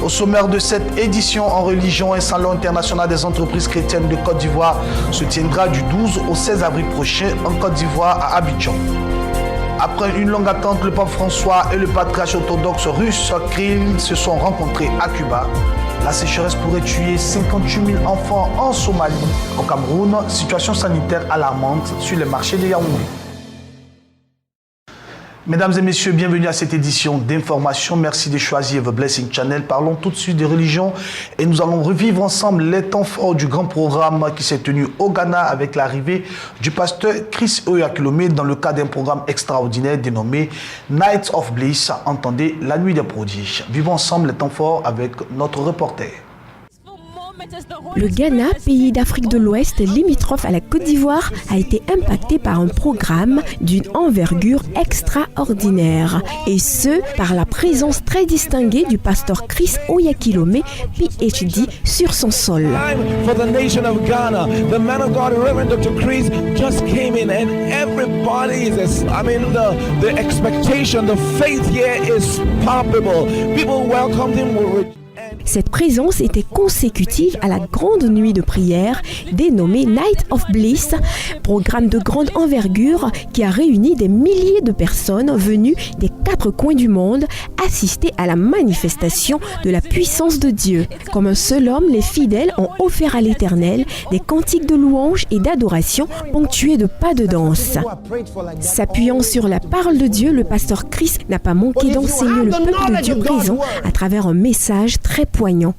Au sommaire de cette édition en religion, un salon international des entreprises chrétiennes de Côte d'Ivoire se tiendra du 12 au 16 avril prochain en Côte d'Ivoire à Abidjan. Après une longue attente, le pape François et le patriarche orthodoxe russe Kirill se sont rencontrés à Cuba. La sécheresse pourrait tuer 58 000 enfants en Somalie. Au Cameroun, situation sanitaire alarmante sur les marchés de Yaoundé. Mesdames et messieurs, bienvenue à cette édition d'information. Merci de choisir The Blessing Channel. Parlons tout de suite de religion et nous allons revivre ensemble les temps forts du grand programme qui s'est tenu au Ghana avec l'arrivée du pasteur Chris Oyakhilome dans le cadre d'un programme extraordinaire dénommé Night of Bliss, entendez la nuit des prodiges. Vivons ensemble les temps forts avec notre reporter. Le Ghana, pays d'Afrique de l'Ouest limitrophe à la Côte d'Ivoire, a été impacté par un programme d'une envergure extraordinaire. Et ce, par la présence très distinguée du pasteur Chris Oyakhilome, PhD, sur son sol. For the nation of Ghana, the man of God, Reverend Dr. Chris, just came in, and everybody is, the expectation, the faith here is palpable. People welcomed him with. Cette présence était consécutive à la grande nuit de prière dénommée Night of Bliss, programme de grande envergure qui a réuni des milliers de personnes venues des 4 coins du monde assister à la manifestation de la puissance de Dieu. Comme un seul homme, les fidèles ont offert à l'Éternel des cantiques de louange et d'adoration ponctués de pas de danse. S'appuyant sur la parole de Dieu, le pasteur Chris n'a pas manqué d'enseigner le peuple de Dieu présent à travers un message très poignant.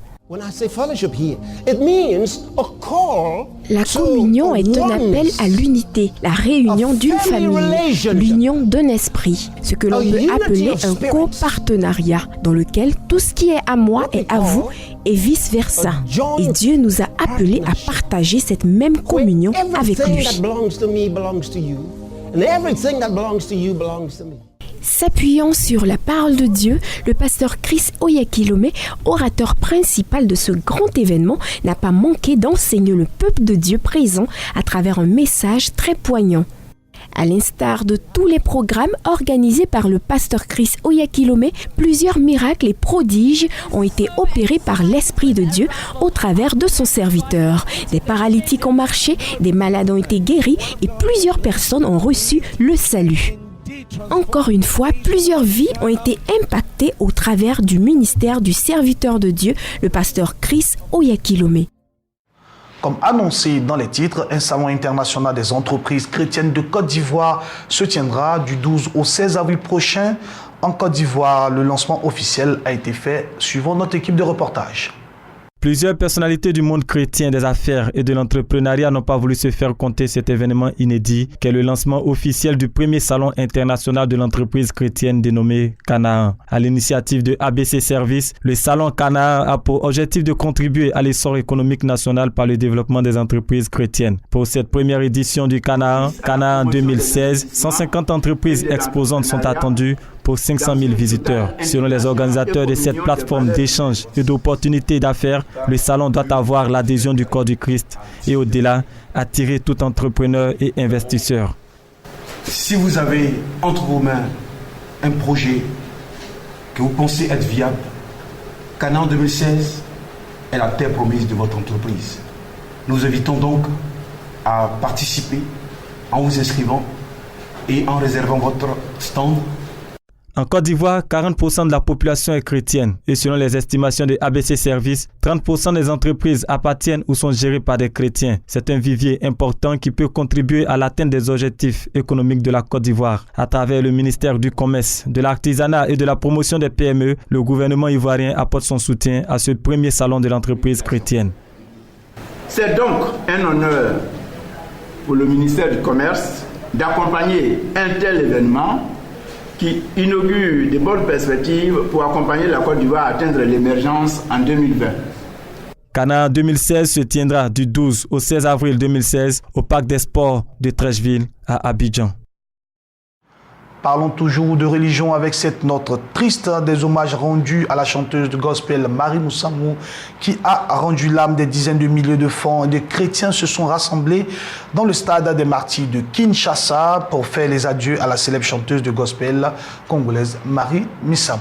La communion est un appel à l'unité, la réunion d'une famille, l'union d'un esprit, ce que l'on peut appeler un copartenariat, dans lequel tout ce qui est à moi est à vous et vice-versa. Et Dieu nous a appelés à partager cette même communion avec lui. S'appuyant sur la parole de Dieu, le pasteur Chris Oyakhilome, orateur principal de ce grand événement, n'a pas manqué d'enseigner le peuple de Dieu présent à travers un message très poignant. À l'instar de tous les programmes organisés par le pasteur Chris Oyakhilome, plusieurs miracles et prodiges ont été opérés par l'Esprit de Dieu au travers de son serviteur. Des paralytiques ont marché, des malades ont été guéris et plusieurs personnes ont reçu le salut. Encore une fois, plusieurs vies ont été impactées au travers du ministère du serviteur de Dieu, le pasteur Chris Oyakhilome. Comme annoncé dans les titres, un salon international des entreprises chrétiennes de Côte d'Ivoire se tiendra du 12 au 16 avril prochain en Côte d'Ivoire. Le lancement officiel a été fait suivant notre équipe de reportage. Plusieurs personnalités du monde chrétien, des affaires et de l'entrepreneuriat n'ont pas voulu se faire compter cet événement inédit qu'est le lancement officiel du premier salon international de l'entreprise chrétienne dénommé Canaan. À l'initiative de ABC Services, le salon Canaan a pour objectif de contribuer à l'essor économique national par le développement des entreprises chrétiennes. Pour cette première édition du Canaan 2016, 150 entreprises exposantes sont attendues pour 500 000 visiteurs. Selon les organisateurs de cette plateforme d'échange et d'opportunités d'affaires, le salon doit avoir l'adhésion du corps du Christ et au-delà, attirer tout entrepreneur et investisseur. Si vous avez entre vos mains un projet que vous pensez être viable, Canaan 2016 est la terre promise de votre entreprise. Nous invitons donc à participer en vous inscrivant et en réservant votre stand. En Côte d'Ivoire, 40% de la population est chrétienne et selon les estimations de ABC Services, 30% des entreprises appartiennent ou sont gérées par des chrétiens. C'est un vivier important qui peut contribuer à l'atteinte des objectifs économiques de la Côte d'Ivoire. À travers le ministère du Commerce, de l'Artisanat et de la promotion des PME, le gouvernement ivoirien apporte son soutien à ce premier salon de l'entreprise chrétienne. C'est donc un honneur pour le ministère du Commerce d'accompagner un tel événement qui inaugure de bonnes perspectives pour accompagner la Côte d'Ivoire à atteindre l'émergence en 2020. Canaan 2016 se tiendra du 12 au 16 avril 2016 au Parc des Sports de Trècheville à Abidjan. Parlons toujours de religion avec cette note triste des hommages rendus à la chanteuse de gospel Marie Moussamou qui a rendu l'âme. Des dizaines de milliers de fans et de chrétiens se sont rassemblés dans le stade des Martyrs de Kinshasa pour faire les adieux à la célèbre chanteuse de gospel congolaise Marie Moussamou.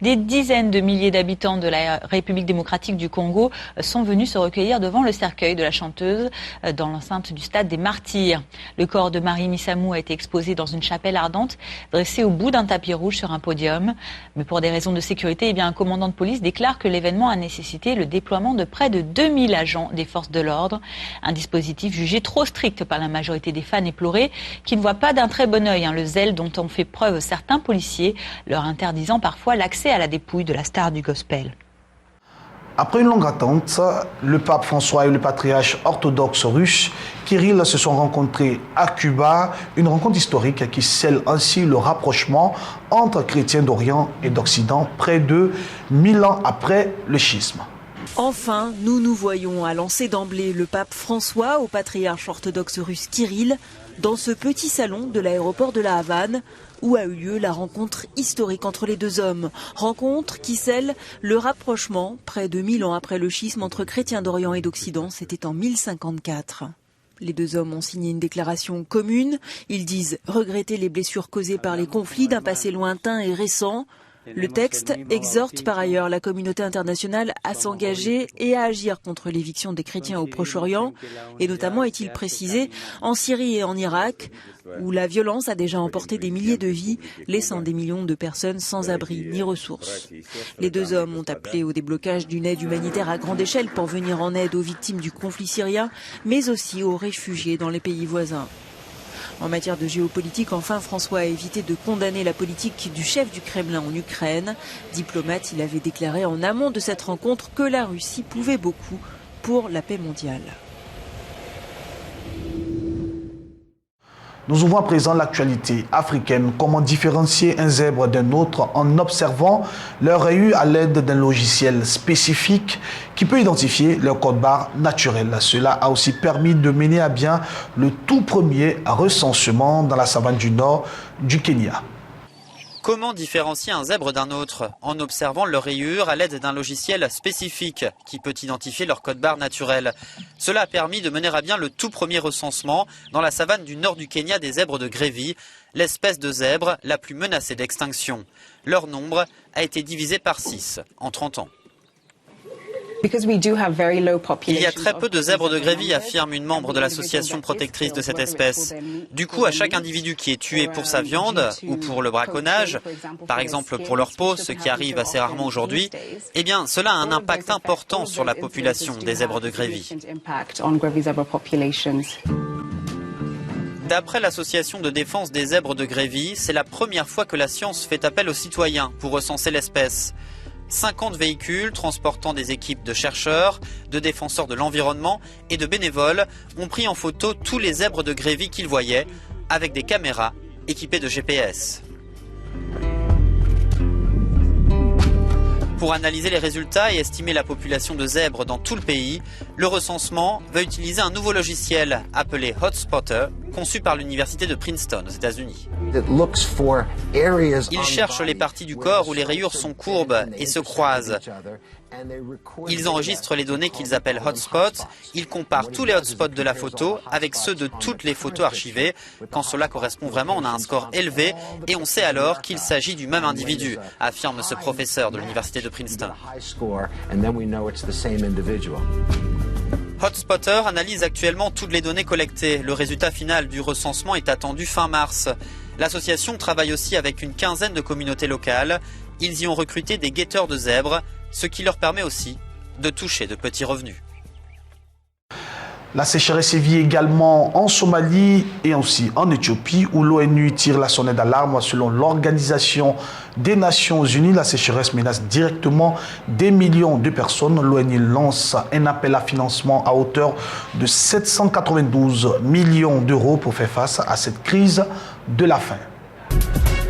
Des dizaines de milliers d'habitants de la République démocratique du Congo sont venus se recueillir devant le cercueil de la chanteuse dans l'enceinte du stade des Martyrs. Le corps de Marie Missamou a été exposé dans une chapelle ardente dressée au bout d'un tapis rouge sur un podium. Mais pour des raisons de sécurité, un commandant de police déclare que l'événement a nécessité le déploiement de près de 2000 agents des forces de l'ordre. Un dispositif jugé trop strict par la majorité des fans éplorés qui ne voient pas d'un très bon œil le zèle dont ont fait preuve certains policiers, leur interdisant parfois l'accès à la dépouille de la star du gospel. Après une longue attente, le pape François et le patriarche orthodoxe russe Kirill se sont rencontrés à Cuba, une rencontre historique qui scelle ainsi le rapprochement entre chrétiens d'Orient et d'Occident près de 1000 ans après le schisme. Enfin, nous nous voyons, a lancé d'emblée le pape François au patriarche orthodoxe russe Kirill dans ce petit salon de l'aéroport de la Havane où a eu lieu la rencontre historique entre les deux hommes. Rencontre qui scelle le rapprochement près de 1000 ans après le schisme entre chrétiens d'Orient et d'Occident, c'était en 1054. Les deux hommes ont signé une déclaration commune. Ils disent regretter les blessures causées par les conflits d'un passé lointain et récent. Le texte exhorte par ailleurs la communauté internationale à s'engager et à agir contre l'éviction des chrétiens au Proche-Orient, et notamment, est-il précisé, en Syrie et en Irak, où la violence a déjà emporté des milliers de vies, laissant des millions de personnes sans abri ni ressources. Les deux hommes ont appelé au déblocage d'une aide humanitaire à grande échelle pour venir en aide aux victimes du conflit syrien, mais aussi aux réfugiés dans les pays voisins. En matière de géopolitique, enfin, François a évité de condamner la politique du chef du Kremlin en Ukraine. Diplomate, il avait déclaré en amont de cette rencontre que la Russie pouvait beaucoup pour la paix mondiale. Nous ouvrons à présent l'actualité africaine. Comment différencier un zèbre d'un autre en observant leur rayures à l'aide d'un logiciel spécifique qui peut identifier leur code barre naturel. Cela a aussi permis de mener à bien le tout premier recensement dans la savane du nord du Kenya. Comment différencier un zèbre d'un autre? En observant leurs rayures à l'aide d'un logiciel spécifique qui peut identifier leur code barre naturel. Cela a permis de mener à bien le tout premier recensement dans la savane du nord du Kenya des zèbres de Grevi, l'espèce de zèbre la plus menacée d'extinction. Leur nombre a été divisé par 6 en 30 ans. Il y a très peu de zèbres de Grevi, affirme une membre de l'association protectrice de cette espèce. Du coup, à chaque individu qui est tué pour sa viande ou pour le braconnage, par exemple pour leur peau, ce qui arrive assez rarement aujourd'hui, eh bien, cela a un impact important sur la population des zèbres de Grevi. D'après l'association de défense des zèbres de Grevi, c'est la première fois que la science fait appel aux citoyens pour recenser l'espèce. 50 véhicules transportant des équipes de chercheurs, de défenseurs de l'environnement et de bénévoles ont pris en photo tous les zèbres de Grevi qu'ils voyaient avec des caméras équipées de GPS. Pour analyser les résultats et estimer la population de zèbres dans tout le pays, le recensement va utiliser un nouveau logiciel appelé Hotspotter, conçu par l'université de Princeton aux États-Unis. Il cherche les parties du corps où les rayures sont courbes et se croisent. Ils enregistrent les données qu'ils appellent hotspots. Ils comparent tous les hotspots de la photo avec ceux de toutes les photos archivées. Quand cela correspond vraiment, on a un score élevé et on sait alors qu'il s'agit du même individu, affirme ce professeur de l'université de Princeton. Hotspotter analyse actuellement toutes les données collectées. Le résultat final du recensement est attendu fin mars. L'association travaille aussi avec une quinzaine de communautés locales. Ils y ont recruté des guetteurs de zèbres, ce qui leur permet aussi de toucher de petits revenus. La sécheresse sévit également en Somalie et aussi en Éthiopie, où l'ONU tire la sonnette d'alarme. Selon l'Organisation des Nations Unies, la sécheresse menace directement des millions de personnes. L'ONU lance un appel à financement à hauteur de 792 millions d'euros pour faire face à cette crise de la faim.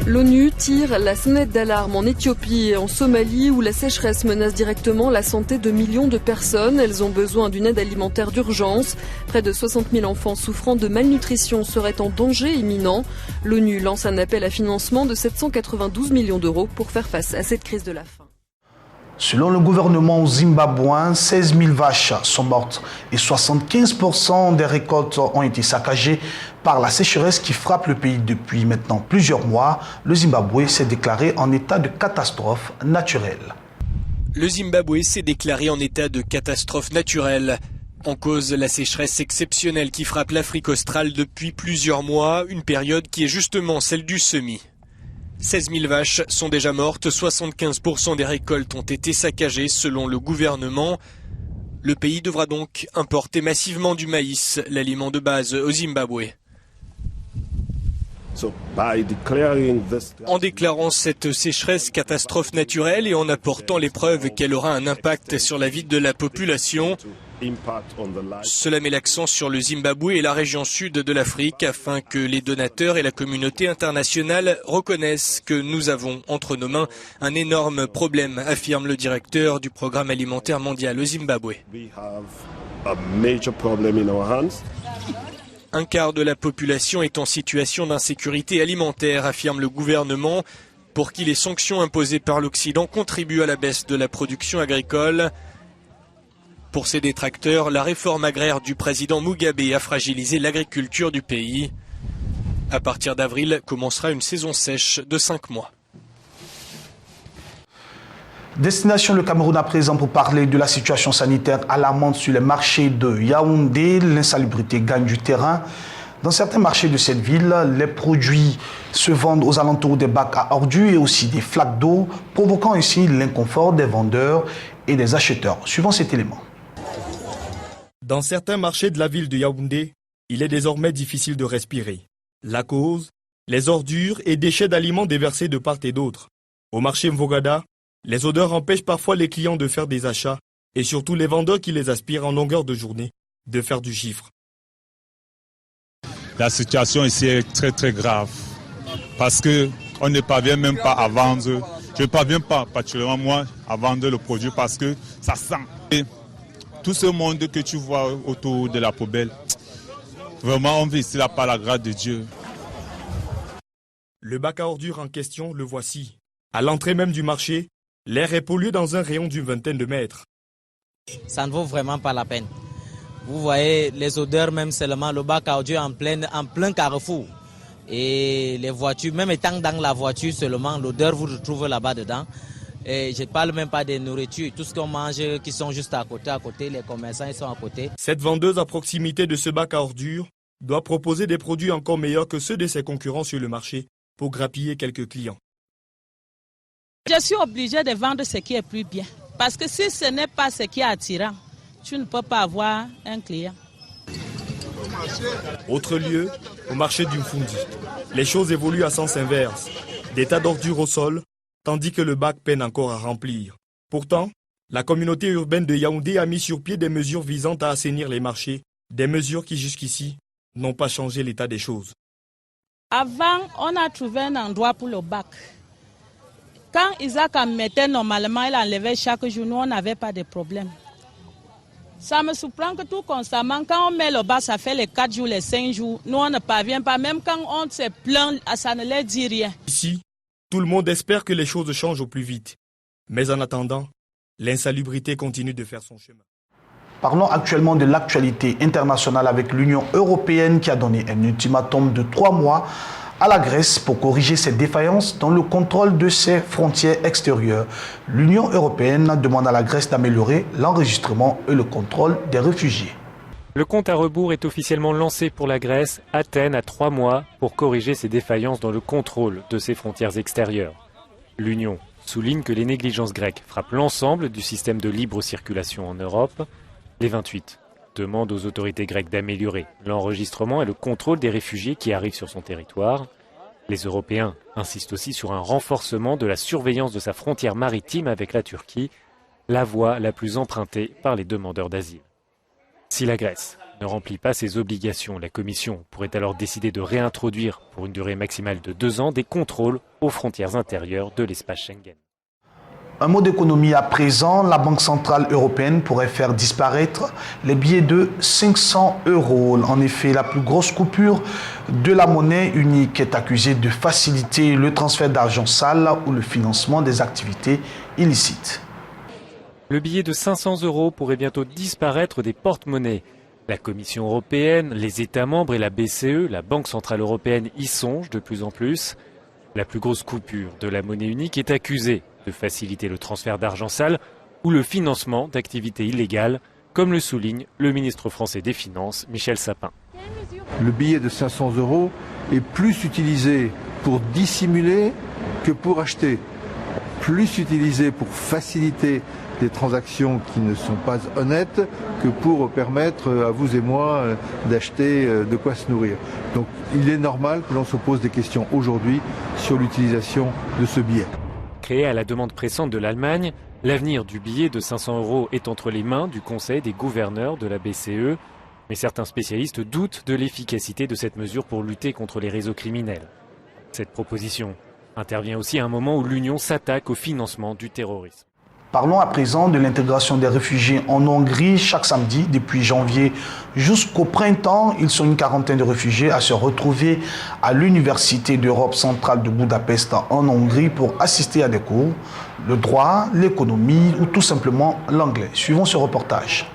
L'ONU tire la sonnette d'alarme en Éthiopie et en Somalie où la sécheresse menace directement la santé de millions de personnes. Elles ont besoin d'une aide alimentaire d'urgence. Près de 60 000 enfants souffrant de malnutrition seraient en danger imminent. L'ONU lance un appel à financement de 792 millions d'euros pour faire face à cette crise de la faim. Selon le gouvernement zimbabwéen, 16 000 vaches sont mortes et 75% des récoltes ont été saccagées par la sécheresse qui frappe le pays depuis maintenant plusieurs mois. Le Zimbabwe s'est déclaré en état de catastrophe naturelle. Le Zimbabwe s'est déclaré en état de catastrophe naturelle. En cause, la sécheresse exceptionnelle qui frappe l'Afrique australe depuis plusieurs mois, une période qui est justement celle du semis. 16 000 vaches sont déjà mortes, 75% des récoltes ont été saccagées selon le gouvernement. Le pays devra donc importer massivement du maïs, l'aliment de base au Zimbabwe. En déclarant cette sécheresse catastrophe naturelle et en apportant les preuves qu'elle aura un impact sur la vie de la population, cela met l'accent sur le Zimbabwe et la région sud de l'Afrique afin que les donateurs et la communauté internationale reconnaissent que nous avons entre nos mains un énorme problème, affirme le directeur du Programme alimentaire mondial au Zimbabwe. Un quart de la population est en situation d'insécurité alimentaire, affirme le gouvernement, pour qui les sanctions imposées par l'Occident contribuent à la baisse de la production agricole. Pour ses détracteurs, la réforme agraire du président Mugabe a fragilisé l'agriculture du pays. À partir d'avril, commencera une saison sèche de 5 mois. Destination le Cameroun à présent pour parler de la situation sanitaire alarmante sur les marchés de Yaoundé. L'insalubrité gagne du terrain. Dans certains marchés de cette ville, les produits se vendent aux alentours des bacs à ordures et aussi des flaques d'eau, provoquant ainsi l'inconfort des vendeurs et des acheteurs. Suivant cet élément. Dans certains marchés de la ville de Yaoundé, il est désormais difficile de respirer. La cause, les ordures et déchets d'aliments déversés de part et d'autre. Au marché Mvogada, les odeurs empêchent parfois les clients de faire des achats et surtout les vendeurs qui les aspirent en longueur de journée de faire du chiffre. La situation ici est très très grave parce qu'on ne parvient même pas à vendre. Je ne parviens pas particulièrement moi à vendre le produit parce que ça sent. Et tout ce monde que tu vois autour de la poubelle, vraiment on vit ici là par la grâce de Dieu. Le bac à ordures en question, le voici. À l'entrée même du marché, l'air est pollué dans un rayon d'une vingtaine de mètres. Ça ne vaut vraiment pas la peine. Vous voyez les odeurs même seulement, le bac à ordures en plein carrefour. Et les voitures, même étant dans la voiture seulement, l'odeur vous retrouvez là-bas dedans. Et je ne parle même pas des nourritures, tout ce qu'on mange qui sont juste à côté, les commerçants ils sont à côté. Cette vendeuse à proximité de ce bac à ordures doit proposer des produits encore meilleurs que ceux de ses concurrents sur le marché pour grappiller quelques clients. Je suis obligée de vendre ce qui est plus bien. Parce que si ce n'est pas ce qui est attirant, tu ne peux pas avoir un client. Autre lieu, au marché du Mfundi. Les choses évoluent à sens inverse. Des tas d'ordures au sol, tandis que le bac peine encore à remplir. Pourtant, la communauté urbaine de Yaoundé a mis sur pied des mesures visant à assainir les marchés, des mesures qui jusqu'ici n'ont pas changé l'état des choses. Avant, on a trouvé un endroit pour le bac. Quand Isaac en mettait normalement, il enlevait chaque jour, nous on n'avait pas de problème. Ça me surprend que tout constamment, quand on met le bac, ça fait les 4 jours, les 5 jours, nous on ne parvient pas, même quand on se plaint, ça ne leur dit rien. Ici, tout le monde espère que les choses changent au plus vite. Mais en attendant, l'insalubrité continue de faire son chemin. Parlons actuellement de l'actualité internationale avec l'Union européenne qui a donné un ultimatum de 3 mois à la Grèce pour corriger ses défaillances dans le contrôle de ses frontières extérieures. L'Union européenne demande à la Grèce d'améliorer l'enregistrement et le contrôle des réfugiés. Le compte à rebours est officiellement lancé pour la Grèce. Athènes a 3 mois pour corriger ses défaillances dans le contrôle de ses frontières extérieures. L'Union souligne que les négligences grecques frappent l'ensemble du système de libre circulation en Europe. Les 28 demandent aux autorités grecques d'améliorer l'enregistrement et le contrôle des réfugiés qui arrivent sur son territoire. Les Européens insistent aussi sur un renforcement de la surveillance de sa frontière maritime avec la Turquie, la voie la plus empruntée par les demandeurs d'asile. Si la Grèce ne remplit pas ses obligations, la Commission pourrait alors décider de réintroduire pour une durée maximale de 2 ans des contrôles aux frontières intérieures de l'espace Schengen. Un mot d'économie à présent, la Banque Centrale Européenne pourrait faire disparaître les billets de 500 €. En effet, la plus grosse coupure de la monnaie unique est accusée de faciliter le transfert d'argent sale ou le financement des activités illicites. Le billet de 500 € pourrait bientôt disparaître des porte-monnaies. La Commission européenne, les États membres et la BCE, la Banque centrale européenne, y songent de plus en plus. La plus grosse coupure de la monnaie unique est accusée de faciliter le transfert d'argent sale ou le financement d'activités illégales, comme le souligne le ministre français des Finances, Michel Sapin. Le billet de 500 € est plus utilisé pour dissimuler que pour acheter, plus utilisé pour faciliter des transactions qui ne sont pas honnêtes que pour permettre à vous et moi d'acheter de quoi se nourrir. Donc il est normal que l'on se pose des questions aujourd'hui sur l'utilisation de ce billet. Créé à la demande pressante de l'Allemagne, l'avenir du billet de 500 € est entre les mains du Conseil des gouverneurs de la BCE. Mais certains spécialistes doutent de l'efficacité de cette mesure pour lutter contre les réseaux criminels. Cette proposition intervient aussi à un moment où l'Union s'attaque au financement du terrorisme. Parlons à présent de l'intégration des réfugiés en Hongrie. Chaque samedi, depuis janvier jusqu'au printemps, ils sont une quarantaine de réfugiés à se retrouver à l'Université d'Europe centrale de Budapest en Hongrie pour assister à des cours, le droit, l'économie ou tout simplement l'anglais. Suivons ce reportage.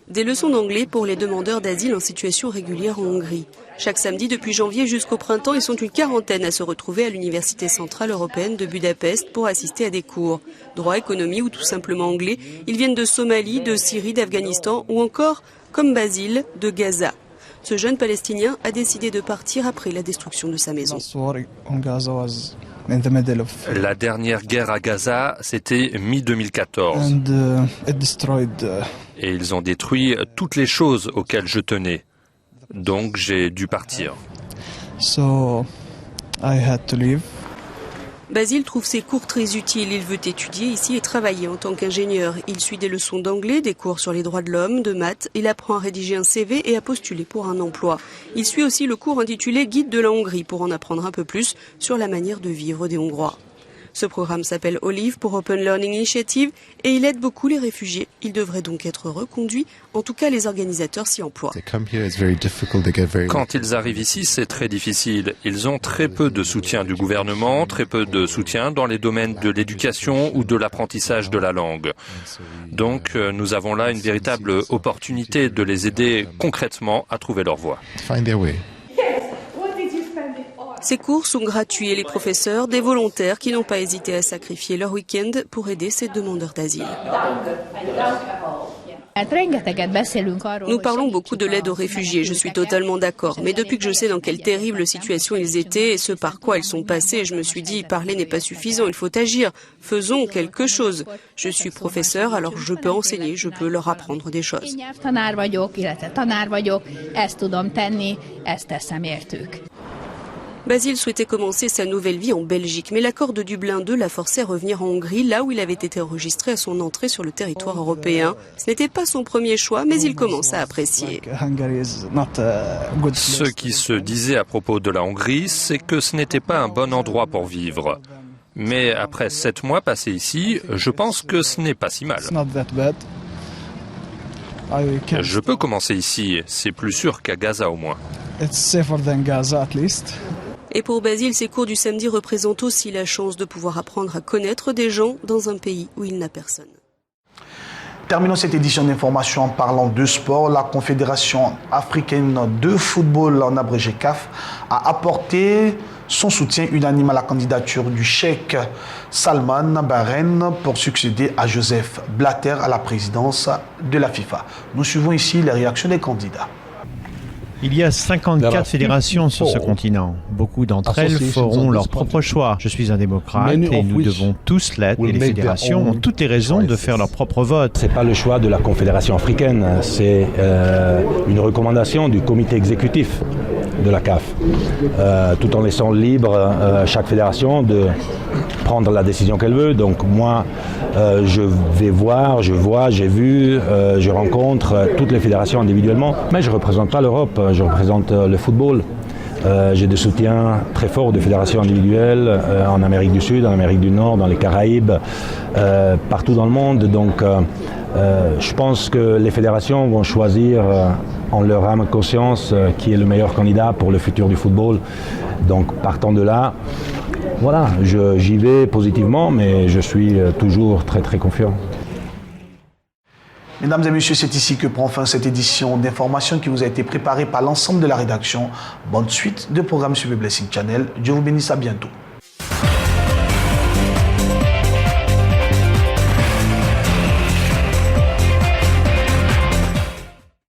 Des leçons d'anglais pour les demandeurs d'asile en situation régulière en Hongrie. Chaque samedi, depuis janvier jusqu'au printemps, ils sont une quarantaine à se retrouver à l'Université centrale européenne de Budapest pour assister à des cours. Droit, économie ou tout simplement anglais, ils viennent de Somalie, de Syrie, d'Afghanistan ou encore, comme Basile, de Gaza. Ce jeune Palestinien a décidé de partir après la destruction de sa maison. La dernière guerre à Gaza, c'était mi-2014. Et ils ont détruit toutes les choses auxquelles je tenais. Donc j'ai dû partir. Basile trouve ses cours très utiles. Il veut étudier ici et travailler en tant qu'ingénieur. Il suit des leçons d'anglais, des cours sur les droits de l'homme, de maths. Il apprend à rédiger un CV et à postuler pour un emploi. Il suit aussi le cours intitulé Guide de la Hongrie pour en apprendre un peu plus sur la manière de vivre des Hongrois. Ce programme s'appelle Olive pour Open Learning Initiative et il aide beaucoup les réfugiés. Il devrait donc être reconduit. En tout cas, les organisateurs s'y emploient. Quand ils arrivent ici, c'est très difficile. Ils ont très peu de soutien du gouvernement, très peu de soutien dans les domaines de l'éducation ou de l'apprentissage de la langue. Donc, nous avons là une véritable opportunité de les aider concrètement à trouver leur voie. Ces cours sont gratuits et les professeurs, des volontaires qui n'ont pas hésité à sacrifier leur week-end pour aider ces demandeurs d'asile. Nous parlons beaucoup de l'aide aux réfugiés, je suis totalement d'accord. Mais depuis que je sais dans quelle terrible situation ils étaient et ce par quoi ils sont passés, je me suis dit, parler n'est pas suffisant, il faut agir. Faisons quelque chose. Je suis professeur, alors je peux enseigner, je peux leur apprendre des choses. Basile souhaitait commencer sa nouvelle vie en Belgique, mais l'accord de Dublin II l'a forcé à revenir en Hongrie, là où il avait été enregistré à son entrée sur le territoire européen. Ce n'était pas son premier choix, mais il commence à apprécier. Ce qui se disait à propos de la Hongrie, c'est que ce n'était pas un bon endroit pour vivre. Mais après 7 mois passés ici, je pense que ce n'est pas si mal. Je peux commencer ici, c'est plus sûr qu'à Gaza au moins. Et pour Basile, ces cours du samedi représentent aussi la chance de pouvoir apprendre à connaître des gens dans un pays où il n'a personne. Terminons cette édition d'information en parlant de sport. La Confédération africaine de football, en abrégé CAF, a apporté son soutien unanime à la candidature du cheikh Salman Bahreïn pour succéder à Joseph Blatter à la présidence de la FIFA. Nous suivons ici les réactions des candidats. Il y a 54 fédérations sur ce continent. Beaucoup d'entre elles feront leur propre choix. Je suis un démocrate et nous devons tous l'être. Et les fédérations ont toutes les raisons de faire leur propre vote. Ce n'est pas le choix de la Confédération africaine, c'est une recommandation du comité exécutif de la CAF, tout en laissant libre chaque fédération de prendre la décision qu'elle veut. Donc moi, je vais voir, j'ai vu, je rencontre toutes les fédérations individuellement, mais je ne représente pas l'Europe, je représente le football. J'ai des soutiens très forts de fédérations individuelles en Amérique du Sud, en Amérique du Nord, dans les Caraïbes, partout dans le monde. Donc je pense que les fédérations vont choisir en leur âme et conscience qui est le meilleur candidat pour le futur du football. Donc partant de là, voilà, j'y vais positivement, mais je suis toujours très très confiant. Mesdames et messieurs, c'est ici que prend fin cette édition d'information qui vous a été préparée par l'ensemble de la rédaction. Bonne suite de programmes sur le Blessing Channel. Dieu vous bénisse, à bientôt.